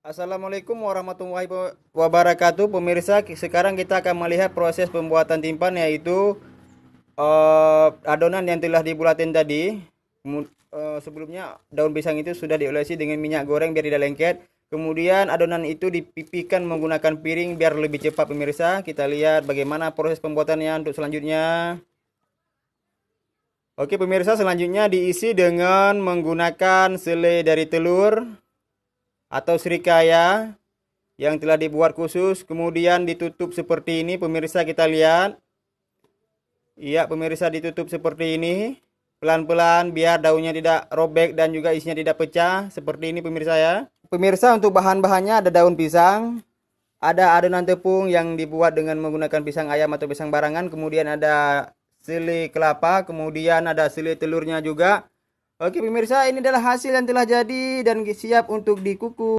Assalamualaikum warahmatullahi wabarakatuh. Pemirsa, sekarang kita akan melihat proses pembuatan timpan, yaitu adonan yang telah dibulatin tadi. Sebelumnya daun pisang itu sudah diolesi dengan minyak goreng biar tidak lengket. Kemudian adonan itu dipipihkan menggunakan piring biar lebih cepat. Pemirsa, kita lihat bagaimana proses pembuatannya untuk selanjutnya. Oke pemirsa, selanjutnya diisi dengan menggunakan selai dari telur atau srikaya yang telah dibuat khusus, kemudian ditutup seperti ini. Pemirsa, kita lihat. Iya pemirsa, ditutup seperti ini pelan-pelan biar daunnya tidak robek dan juga isinya tidak pecah seperti ini pemirsa ya. Pemirsa, untuk bahan-bahannya ada daun pisang, ada adonan tepung yang dibuat dengan menggunakan pisang ayam atau pisang barangan, kemudian ada selai kelapa, kemudian ada selai telurnya juga. Oke pemirsa, ini adalah hasil yang telah jadi dan siap untuk dikukus.